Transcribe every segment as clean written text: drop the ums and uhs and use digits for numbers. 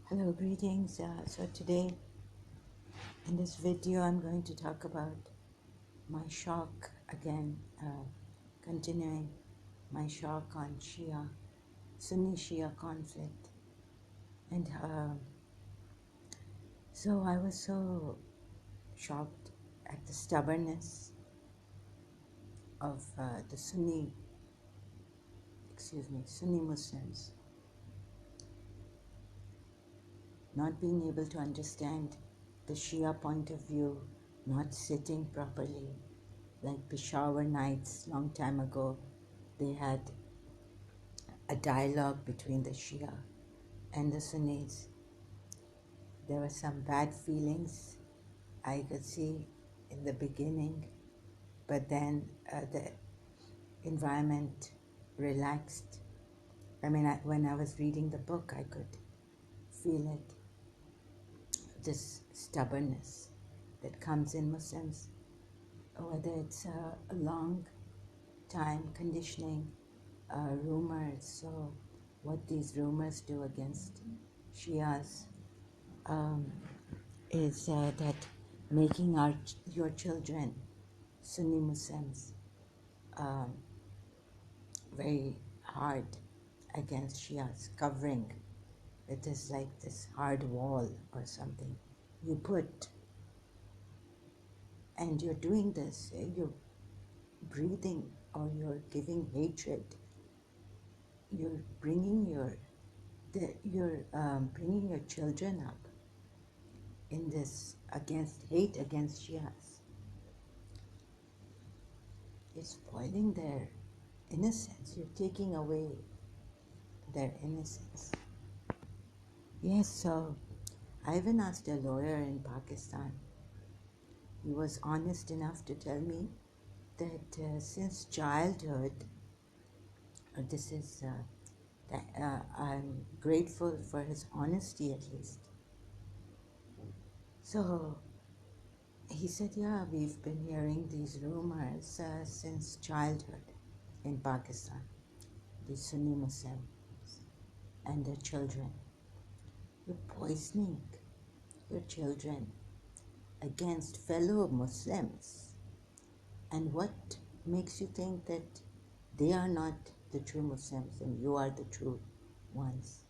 Hello, greetings. So today in this video I'm going to talk about my shock again, continuing my shock on Sunni Shia conflict. And so I was so shocked at the stubbornness of the Sunni Muslims not being able to understand the Shia point of view, not sitting properly. Like Peshawar nights, long time ago, they had a dialogue between the Shia and the Sunnis. There were some bad feelings I could see in the beginning, but then the environment relaxed. I mean, when I was reading the book, I could feel it, this stubbornness that comes in Muslims, whether it's a long time conditioning, rumors. So what these rumors do against Shias is that making your children Sunni Muslims very hard against Shias, covering it is like this hard wall or something you put, and you're doing this, you're breathing or you're giving hatred, you're bringing bringing your children up in this hate against Shias. You're spoiling their innocence. You're taking away their innocence. Yes, so I even asked a lawyer in Pakistan. He was honest enough to tell me that since childhood, this is I'm grateful for his honesty at least. So he said, yeah, we've been hearing these rumors since childhood in Pakistan, the Sunni Muslims and their children. You're poisoning your children against fellow Muslims. And what makes you think that they are not the true Muslims and you are the true ones?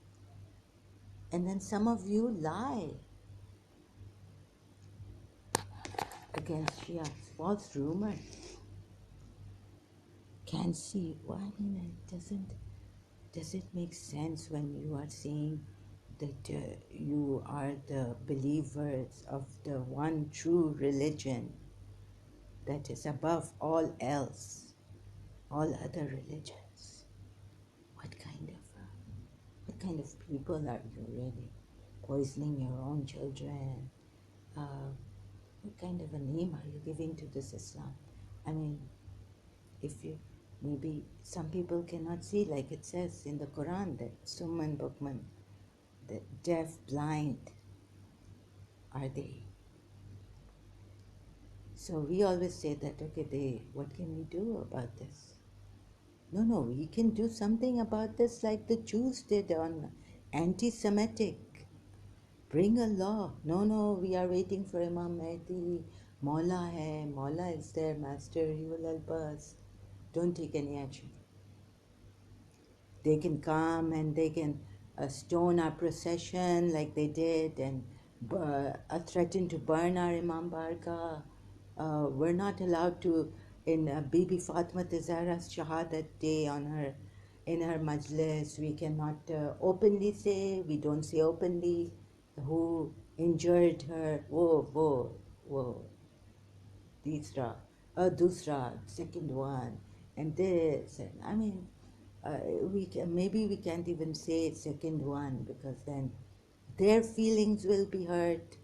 And then some of you lie against Shias, false rumors. Can't see. Well, I mean, does it make sense when you are saying that you are the believers of the one true religion that is above all else, all other religions? What kind of people are you really? Poisoning your own children? What kind of a name are you giving to this Islam? I mean, if you, maybe some people cannot see, like it says in the Quran that Summan Bukman, the deaf, blind are they. So we always say that, okay, what can we do about this? No, we can do something about this like the Jews did on anti-Semitic. Bring a law. No, we are waiting for Imam Mahdi. Maula hai, Maula is their master, he will help us. Don't take any action. They can come and they can stone our procession like they did and threaten to burn our Imam Barka. We're not allowed to, in Bibi Fatima Zahra's Shahadat day in her majlis, we cannot openly say, we don't say openly who injured her. Whoa. Dusra, second one, and this, and I mean, maybe we can't even say second one because then their feelings will be hurt,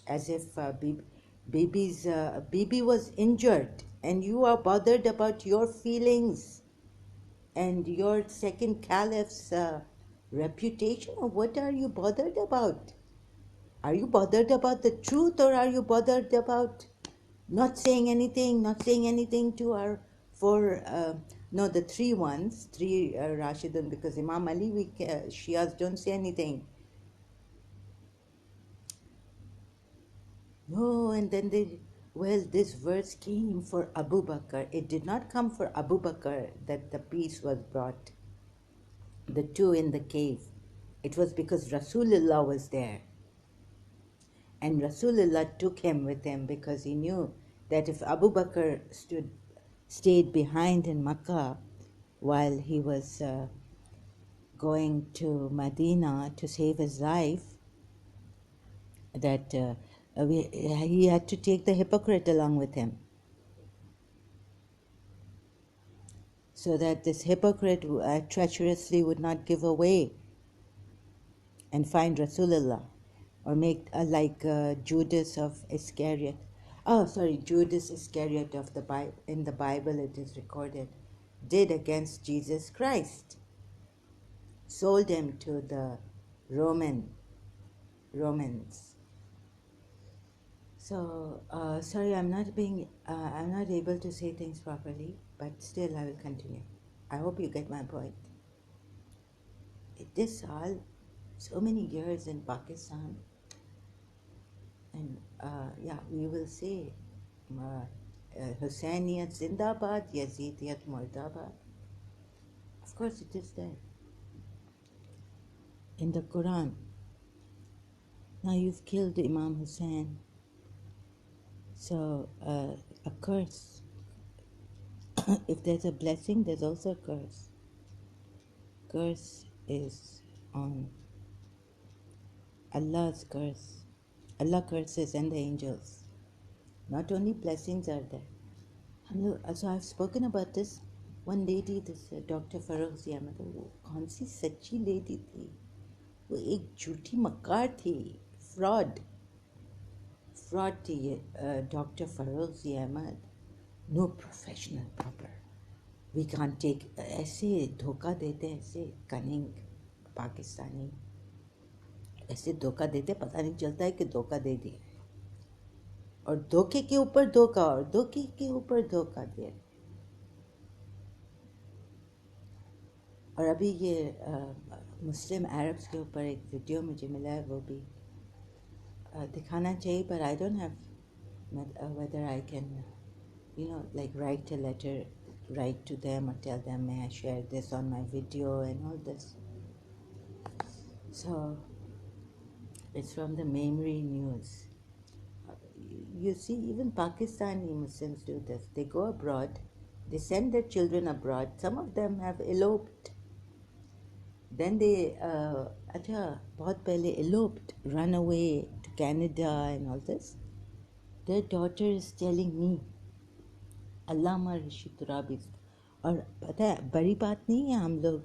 as if Bibi was injured and you are bothered about your feelings and your second caliph's reputation. Or what are you bothered about? Are you bothered about the truth, or are you bothered about not saying anything to our the three Rashidun, because Imam Ali, Shias don't say anything. No, and then this verse came for Abu Bakr. It did not come for Abu Bakr that the peace was brought, the two in the cave. It was because Rasulullah was there. And Rasulullah took him with him because he knew that if Abu Bakr stayed behind in Makkah while he was going to Medina to save his life, that he had to take the hypocrite along with him, so that this hypocrite treacherously would not give away and find Rasulullah, or make like Judas of Iscariot. Oh, sorry, Judas Iscariot of the Bible. In the Bible, it is recorded, did against Jesus Christ, sold him to the Romans. So sorry, I'm not able to say things properly, but still I will continue. I hope you get my point. This all so many years in Pakistan, and yeah, we will say Hussainiyat Zindabad, Yazidiyat Murdabad. Of course, it is there in the Quran. Now you've killed Imam Hussein, so a curse. If there's a blessing, there's also a curse. Curse is on Allah's curse. Allah curses and the angels. Not only blessings are there. So I've spoken about this. One lady, this Dr. Farooq Ahmed, वो कौन सी सच्ची lady थी, वो एक झूठी मक्कार थी, fraud थी ये doctor Feroz Ahmed. No professional proper, we can't take. ऐसे धोखा देते हैं, ऐसे कनिंग पाकिस्तानी ऐसे धोखा देते, पता नहीं चलता है कि धोखा दे दिया, और धोखे के ऊपर धोखा और धोखे के ऊपर धोखा दिया. और अभी ये मुस्लिम अरब्स के ऊपर एक वीडियो मुझे मिला है, वो भी दिखाना चाहिए, पर I don't have whether I can like write a letter, write to them or tell them, may I share this on my video and all this. So it's from the Memory News. You see, even Pakistani Muslims do this. They go abroad, they send their children abroad. Some of them have eloped. Then they बहुत पहले eloped, run away to Canada and all this. Their daughter is telling me, Allama Rashid Turabi. और पता है बड़ी बात नहीं है, हम लोग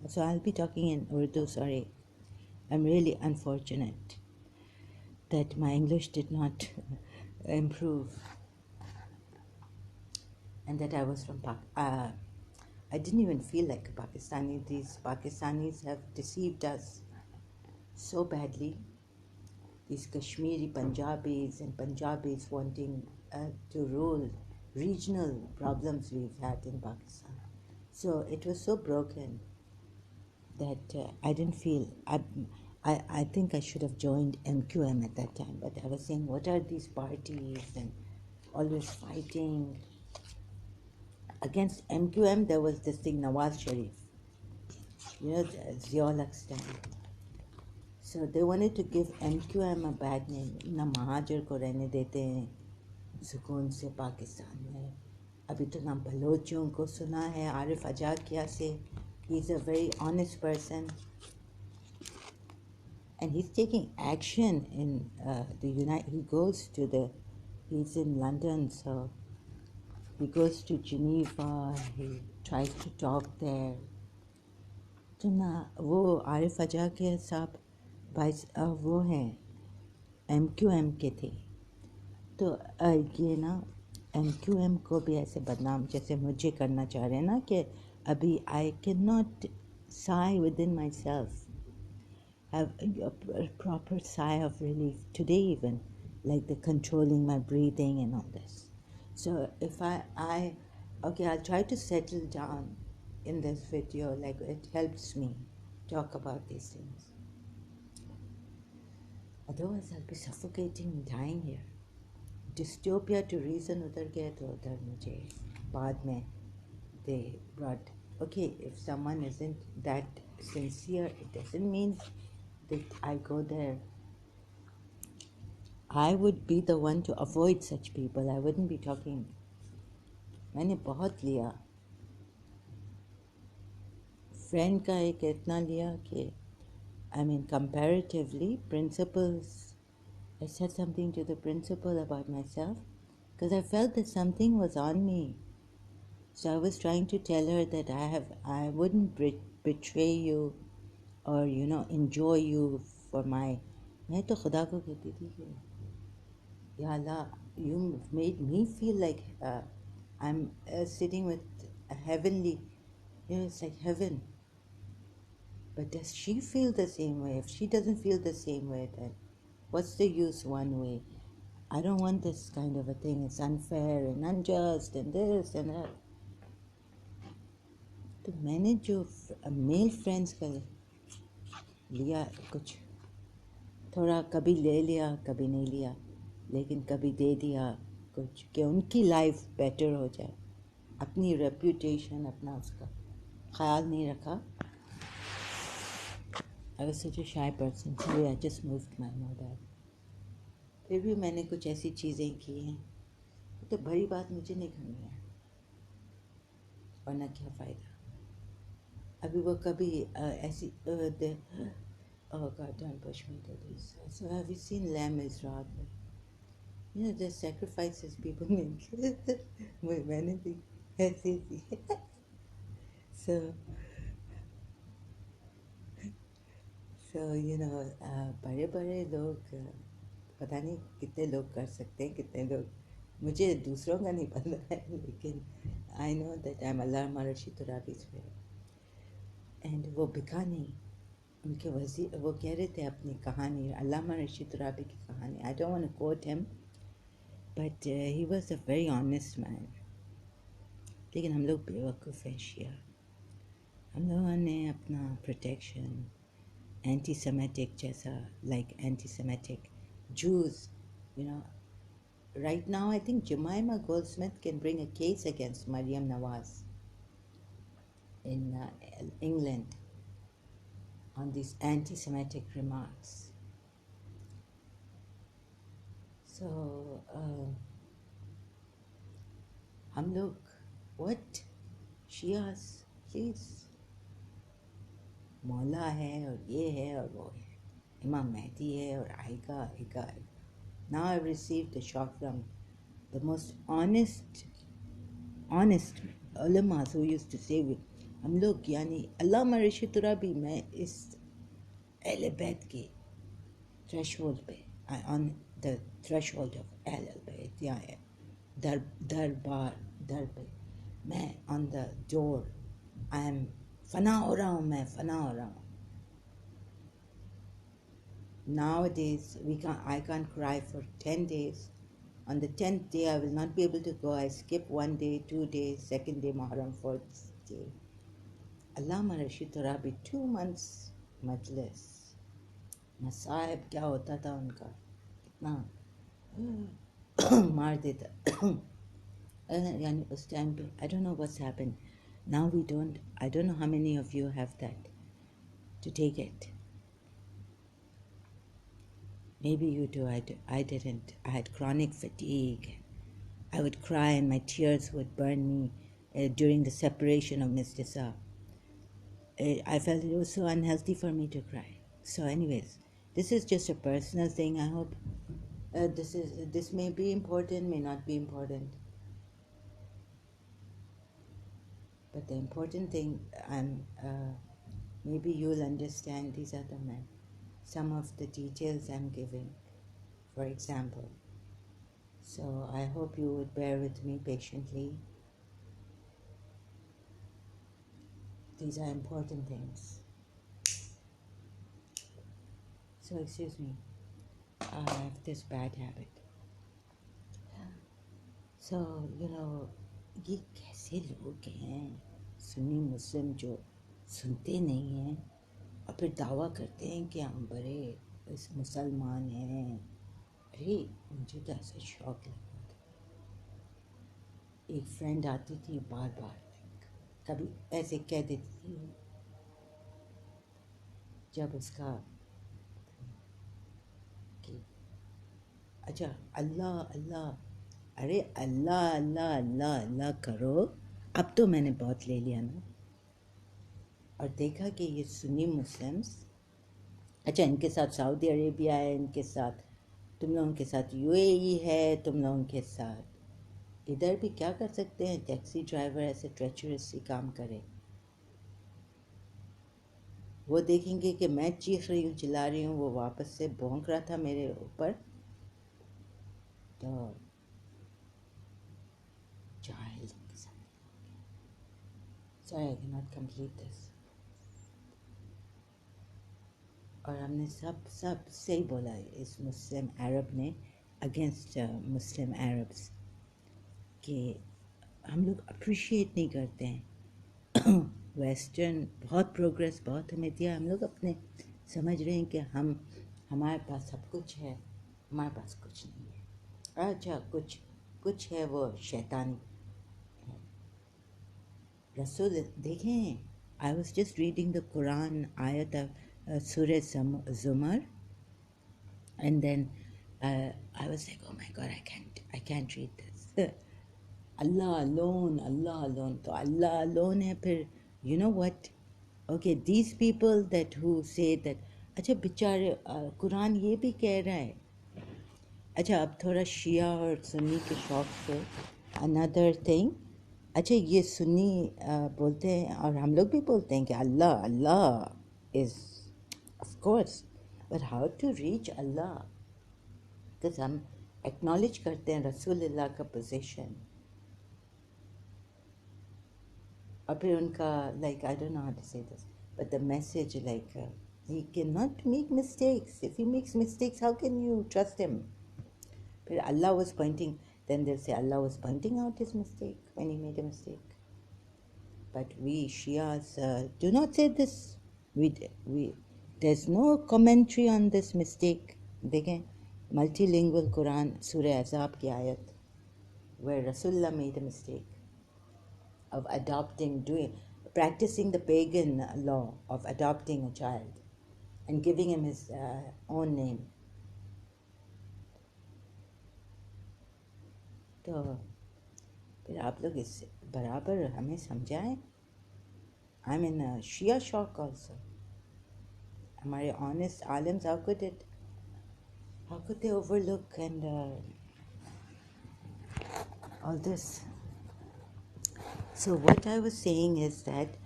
so I'll be talking in Urdu, sorry. I'm really unfortunate that my English did not improve, and that I was from I didn't even feel like a Pakistani. These Pakistanis have deceived us so badly. These Kashmiri Punjabis and Punjabis wanting to rule regional problems we've had in Pakistan. So it was so broken that I didn't feel. I think I should have joined MQM at that time, but I was saying, what are these parties and always fighting? Against MQM, there was this thing, Nawaz Sharif, Ziaul stand. So they wanted to give MQM a bad name. ना महाजर को रहने देते हैं सुकून से पाकिस्तान में. अभी तो ना बलोचियों को सुना है, आरिफ अजाकिया से. He's a very honest person, and he's taking action in the he's in London, so he goes to Geneva, he tries to talk there. तो ना वो आरिफ अजाकिया साहब वो हैं MQM के थे, तो ये ना MQM को भी ऐसे बदनाम जैसे मुझे करना चाह रहे हैं ना, कि अभी I cannot sigh within myself, have a proper sigh of relief today, even like the controlling my breathing and all this. So if I'll try to settle down in this video, like it helps me talk about these things. Otherwise I'll be suffocating and dying here. Dystopia to reason उधर गए तो उधर मुझे बाद में they brought, okay, if someone isn't that sincere, it doesn't mean that I go there. I would be the one to avoid such people. I wouldn't be talking. मैंने बहुत लिया, friend का एक इतना लिया कि I mean comparatively principals, I said something to the principal about myself because I felt that something was on me. So I was trying to tell her that I wouldn't betray you or enjoy you for my. मैं तो खुदा को कहती थी कि या अल्लाह, you made me feel like I'm sitting with a heavenly, it's like heaven. But does she feel the same way? If she doesn't feel the same way, then what's the use one way? I don't want this kind of a thing. It's unfair and unjust and this and that. तो मैंने जो male friends का लिया, कुछ थोड़ा कभी ले लिया कभी नहीं लिया, लेकिन कभी दे दिया कुछ कि उनकी लाइफ बेटर हो जाए, अपनी रेप्यूटेशन अपना उसका ख्याल नहीं रखा. I was such a shy person. Sorry, I just moved my mobile. फिर भी मैंने कुछ ऐसी चीज़ें की हैं तो बड़ी बात मुझे नहीं करनी है, वरना क्या फ़ायदा. अभी वो कभी ऐसी oh God, don't push me to this. So have you seen Lamb is Raat? The sacrifices people make. मैंने भी ऐसी थी. So बड़े बड़े लोग पता नहीं कितने लोग कर सकते हैं, कितने लोग, मुझे दूसरों का नहीं पता है, लेकिन I know that I'm Allama Rashid Turabi's friend. And वो बिका नहीं, उनके वज़ीर वो कह रहे थे अपनी कहानी, अल्लामा रशीद तुराबी की कहानी. I don't want to quote him, but he was a very honest man. लेकिन हम लोग बेवकूफ़ हैं शिया. हम लोगों ने अपना प्रोटेक्शन anti-Semitic जैसा, like anti-Semitic Jews, right now I think Jemima Goldsmith can bring a case against Maryam Nawaz in England on these anti-Semitic remarks. So हम लोग, what? Shias, please. मौला है और ये है और वो है, इमाम महदी है और आएगा. Now I've received a shock from the most honest ulamas who used to say हम लोग यानी अल्लामा रशीद तुराबी, मैं इस अहले बैत के थ्रेशोल्ड पे, on the threshold of अहले बैत, यहाँ है दर पे मैं, on the door, I am फना हो रहा हूँ, मैं फना हो रहा हूँ. Nowadays I can't cry for 10 days. On the 10th day I will not be able to go. I skip 1 day, 2 days, second day Muharram, 4th day. Allama Rashid Turabi, 2 months majlis. मसाइब क्या होता था उनका, कितना मार देता. यानी उस time पे I don't know what's happened. Now we don't. I don't know how many of you have that to take it. Maybe you do. I didn't. I had chronic fatigue. I would cry and my tears would burn me during the separation of Miss Disa. I felt it was so unhealthy for me to cry. So anyways, this is just a personal thing. I hope this may be important, may not be important. But the important thing, maybe you'll understand, these are the men. Some of the details I'm giving, for example. So I hope you would bear with me patiently. These are important things. So excuse me, I have this bad habit. So, ये कैसे लोग हैं सुन्नी मुस्लिम जो सुनते नहीं हैं और फिर दावा करते हैं कि हम बड़े मुसलमान हैं. अरे मुझे तो ऐसा शौक लगा. एक फ्रेंड आती थी बार बार, कभी ऐसे कह देती थी जब उसका कि अच्छा अल्लाह अल्लाह, अरे अल्लाह अल्लाह अल्लाह अल्लाह करो, अब तो मैंने बहुत ले लिया ना। और देखा कि ये सुन्नी मुस्लिम्स, अच्छा इनके साथ सऊदी अरेबिया है, इनके साथ तुम लोगों के साथ यूएई है, तुम लोगों के साथ इधर भी क्या कर सकते हैं, टैक्सी ड्राइवर ऐसे ट्रेचरसली काम करे। वो देखेंगे कि मैं चीख रही हूँ, चिल्ला रही हूँ, वो वापस से भौंक रहा था मेरे ऊपर, तो जाहिल किस्म। Sorry, I cannot complete this. और हमने सब सही बोला इस मुस्लिम अरब ने अगेंस्ट मुस्लिम अरब्स कि हम लोग अप्रिशिएट नहीं करते हैं। वेस्टर्न बहुत प्रोग्रेस बहुत हमें दिया, हम लोग अपने समझ रहे हैं कि हमारे पास सब कुछ है, हमारे पास कुछ नहीं है। अच्छा कुछ है वो शैतानी है। रसूल देखें, I was just reading the Quran आयत Surah Zumar, and then I was like, oh my God, I can't read this. Allah alone. तो Allah alone है फिर, you know what? Okay, these people that who say that, अच्छा बेचारे कुरान ये भी कह रहा है। अच्छा अब थोड़ा शिया और सुन्नी के शौक से another thing, अच्छा ये सुन्नी बोलते हैं और हम लोग भी बोलते हैं कि अल्लाह is of course, but how to reach Allah? Because हम acknowledge करते हैं रसूलुल्लाह का position, और फिर उनका like I don't know how to say this, but the message like he cannot make mistakes. If he makes mistakes, how can you trust him? But Allah was pointing, then they'll say Allah was pointing out his mistake when he made a mistake. But we Shias do not say this. We there's no commentary on this mistake. देखें multilingual Quran Surah Azab की आयत where Rasulullah made a mistake of practicing the pagan law of adopting a child and giving him his own name. तो फिर आप लोग इस बराबर हमें समझाएं. I'm in a Shia shock also. हमारे honest alims, how could they overlook and all this? So what I was saying is that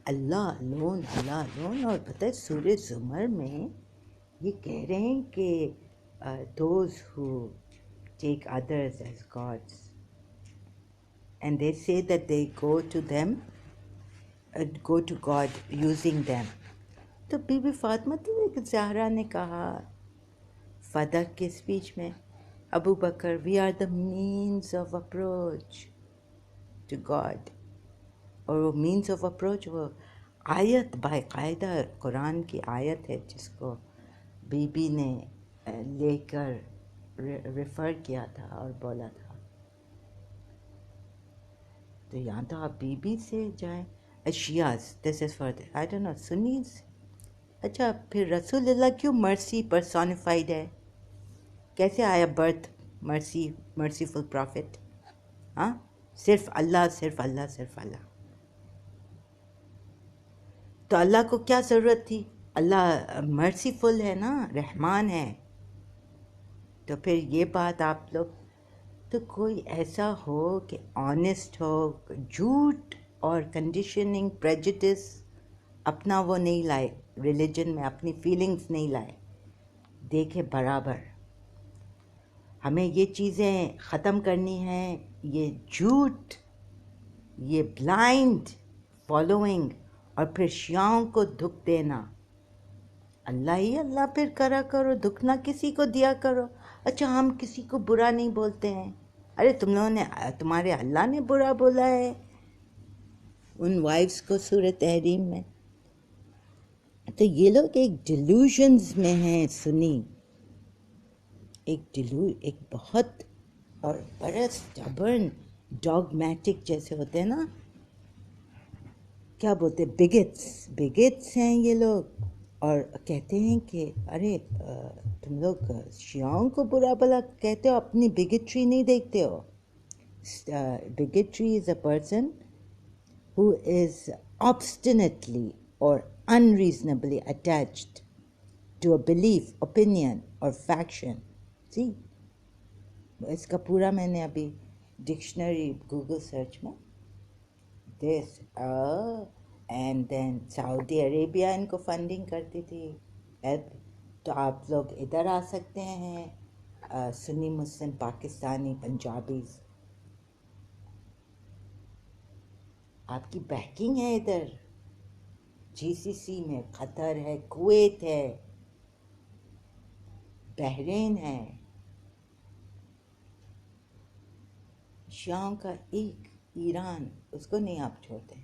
Allah alone, और पता है सूरह ज़ुमर में ये कह रहे हैं कि those who take others as gods and they say that they go to God using them. तो बीबी फातिमा ज़हरा ने कहा फदक के स्पीच में, अबू बकर, we are the means of approach to God. और वो means of approach वो आयत बाकायदा कुरान की आयत है जिसको बीबी ने लेकर रेफ़र किया था और बोला था. तो यहाँ तो आप बीबी से जाएं. Shias, this is for I don't know, Sunnis. अच्छा फिर रसूलुल्लाह क्यों मर्सी पर्सोनिफाइड है? कैसे आया बर्थ मर्सीफुल प्रॉफिट? हाँ, सिर्फ अल्लाह. तो अल्लाह को क्या ज़रूरत थी? अल्लाह मर्सीफुल है ना, रहमान है. तो फिर ये बात आप लोग, तो कोई ऐसा हो कि ऑनेस्ट हो, झूठ और कंडीशनिंग प्रेजुडिस अपना वो नहीं लाए, रिलीजन में अपनी फीलिंग्स नहीं लाए. देखे बराबर हमें ये चीज़ें ख़त्म करनी हैं, ये झूठ, ये ब्लाइंड फॉलोइंग और फिर शियाओं को दुख देना. अल्लाह ही अल्लाह फिर करा करो, दुख ना किसी को दिया करो. अच्छा हम किसी को बुरा नहीं बोलते हैं. अरे तुम लोगों ने, तुम्हारे अल्लाह ने बुरा बोला है उन वाइफ्स को सूरह तहरीम में. तो ये लोग एक डिल्यूजन्स में हैं सुन्नी, एक बहुत और बड़ा स्टबर्न डॉगमेटिक जैसे होते हैं ना, क्या बोलते हैं, बिगेट्स हैं ये लोग। और कहते हैं कि अरे तुम लोग शियाओं को बुरा भला कहते हो, अपनी बिगेट्री नहीं देखते हो। Bigotry is a person who is obstinately or unreasonably attached to a belief, opinion or faction. See, इसका पूरा मैंने अभी डिक्शनरी गूगल सर्च में, this and then Saudi Arabia इनको फंडिंग करती थी, हेल्प। तो आप लोग इधर आ सकते हैं, सुन्नी मुस्लिम पाकिस्तानी पंजाबीज, आपकी बैकिंग है इधर। जीसीसी में कतर है, कुवैत है, बहरीन है। शाम का एक ईरान, उसको नहीं आप छोड़ते।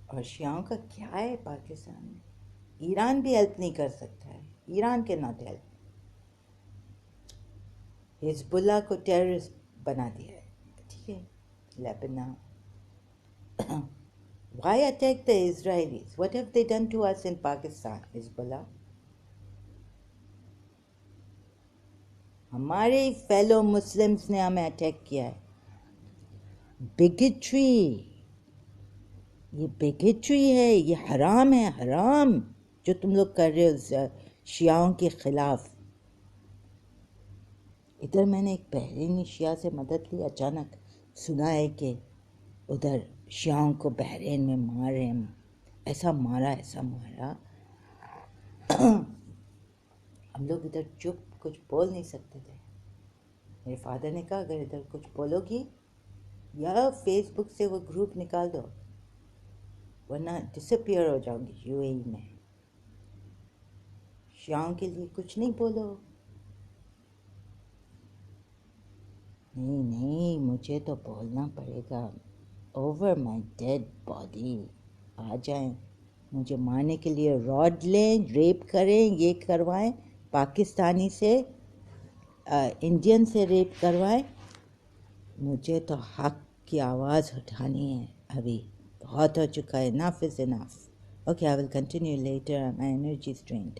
और शियाओं का क्या है पाकिस्तान में? ईरान भी हेल्प नहीं कर सकता है। ईरान के नॉट हेल्प। हिजबुल्लाह को टेररिस्ट बना दिया है, ठीक है, Lebanon. Why attack the Israelis? What have they done to us in Pakistan, Hezbollah? हमारे फेलो मुस्लिम्स ने हमें अटैक किया है। बिगेट्री, ये बिगेट्री है, ये हराम है, हराम जो तुम लोग कर रहे हो शियाओं के खिलाफ। इधर मैंने एक बहरीनी शिया से मदद ली, अचानक सुना है कि उधर शियाओं को बहरीन में मार रहे हैं, ऐसा मारा ऐसा मारा। हम लोग इधर चुप, कुछ बोल नहीं सकते थे। मेरे फादर ने कहा अगर इधर कुछ बोलोगी या फेसबुक से वो ग्रुप निकाल दो, वरना डिसअपियर हो जाओगी यूएई में। शियाओं के लिए कुछ नहीं बोलो। नहीं नहीं, मुझे तो बोलना पड़ेगा। ओवर माई डेड बॉडी आ जाएं, मुझे मारने के लिए रॉड लें, रेप करें, ये करवाएं, पाकिस्तानी से इंडियन से रेप करवाएं, मुझे तो हक की आवाज़ उठानी है। अभी बहुत हो चुका है, enough is enough. Okay, I will continue later, my energy is drained.